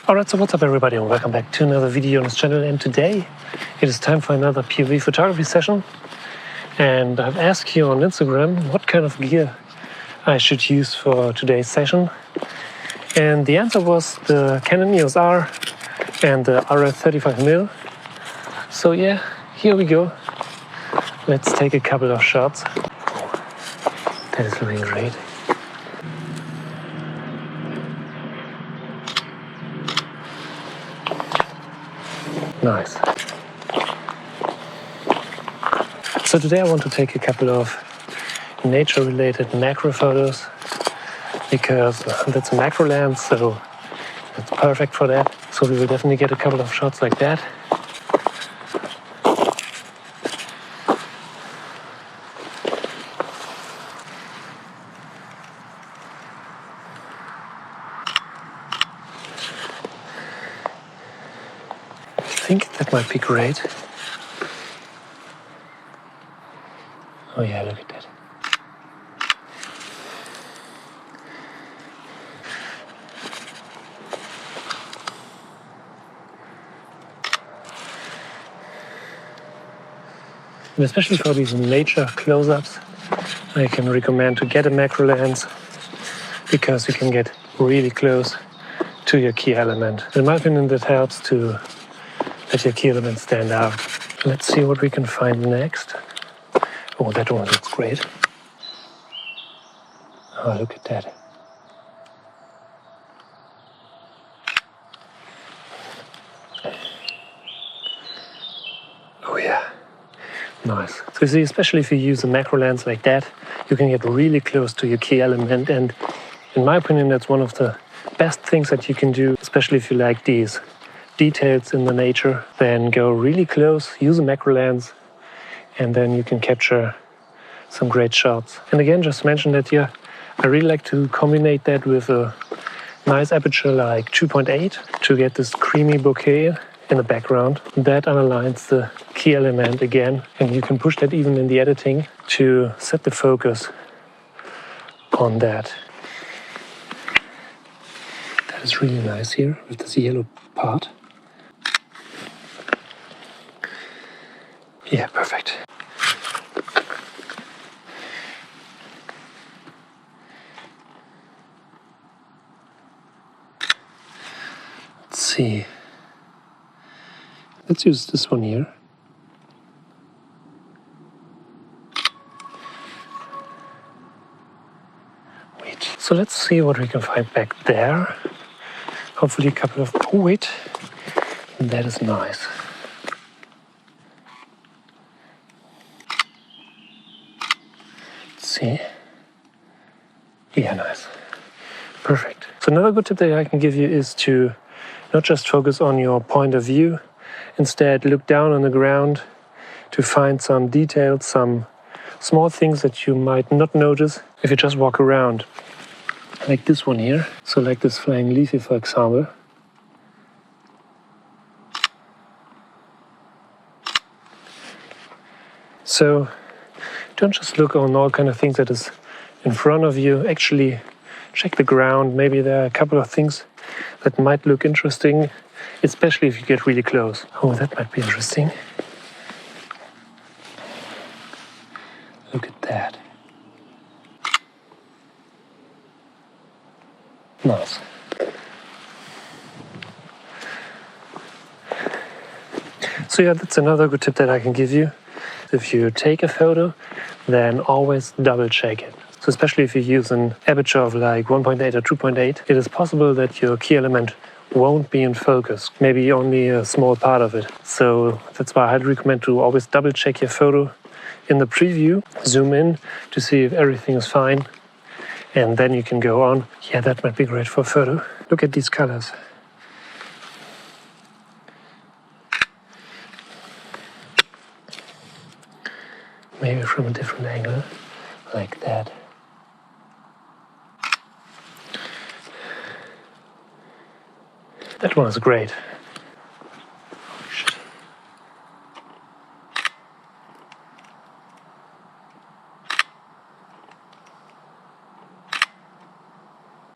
Alright, so what's up everybody and welcome back to another video on this channel, and today it is time for another POV photography session. And I've asked you on Instagram what kind of gear I should use for today's session. And the answer was the Canon EOS R and the RF 35mm. So yeah, here we go. Let's take a couple of shots. That is looking great. Nice. So today I want to take a couple of nature-related macro photos because that's a macro lens, so it's perfect for that. So we will definitely get a couple of shots like that. I think that might be great. Oh yeah, look at that. And especially for these nature close-ups, I can recommend to get a macro lens because you can get really close to your key element. In my opinion, that helps to let your key element stand out. Let's see what we can find next. Oh, that one looks great. Oh, look at that. Oh yeah, nice. So you see, especially if you use a macro lens like that, you can get really close to your key element, and in my opinion, that's one of the best things that you can do, especially if you like these details in the nature. Then go really close, use a macro lens, and then you can capture some great shots. And again, just to mention that, yeah, I really like to combine that with a nice aperture like 2.8 to get this creamy bouquet in the background. That underlines the key element again, and you can push that even in the editing to set the focus on that. That is really nice here with this yellow part. Yeah, perfect. Let's see. Let's use this one here. Wait. So let's see what we can find back there. Hopefully a couple of... Oh, wait. That is nice. See? Yeah, nice. Perfect. So another good tip that I can give you is to not just focus on your point of view, instead look down on the ground to find some details, some small things that you might not notice if you just walk around. Like this one here. So like this flying leaf here, for example. So don't just look on all kind of things that is in front of you. Actually check the ground. Maybe there are a couple of things that might look interesting, especially if you get really close. Oh, that might be interesting. Look at that. Nice. So yeah, that's another good tip that I can give you. If you take a photo, then always double check it. So especially if you use an aperture of like 1.8 or 2.8, it is possible that your key element won't be in focus, maybe only a small part of it. So that's why I'd recommend to always double check your photo in the preview, zoom in to see if everything is fine, and then you can go on. Yeah, that might be great for a photo. Look at these colors. Maybe from a different angle, like that. That one is great. Shit.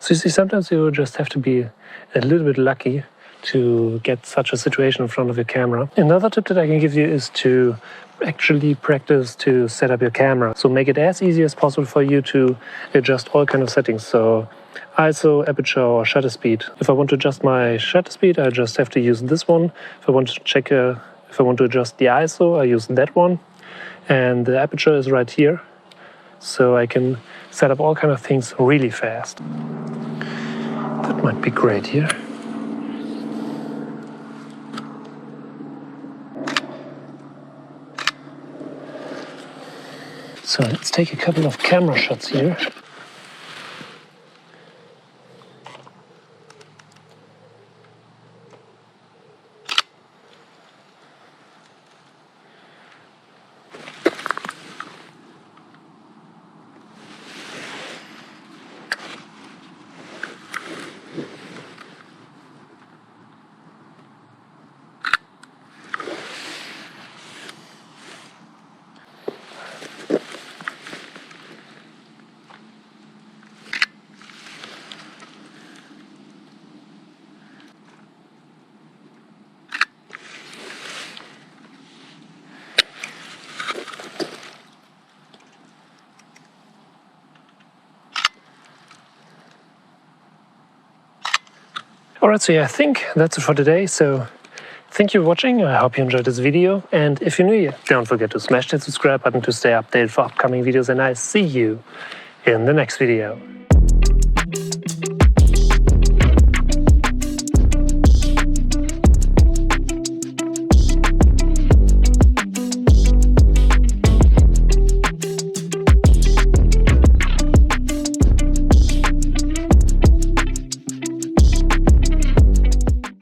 So you see, sometimes you just have to be a little bit lucky to get such a situation in front of your camera. Another tip that I can give you is to actually practice to set up your camera. So make it as easy as possible for you to adjust all kind of settings. So ISO, aperture, or shutter speed. If I want to adjust my shutter speed, I just have to use this one. If I want to if I want to adjust the ISO, I use that one. And the aperture is right here. So I can set up all kind of things really fast. That might be great here. So let's take a couple of camera shots here. Alright, so yeah, I think that's it for today. So thank you for watching. I hope you enjoyed this video. And if you're new here, don't forget to smash that subscribe button to stay updated for upcoming videos. And I see you in the next video.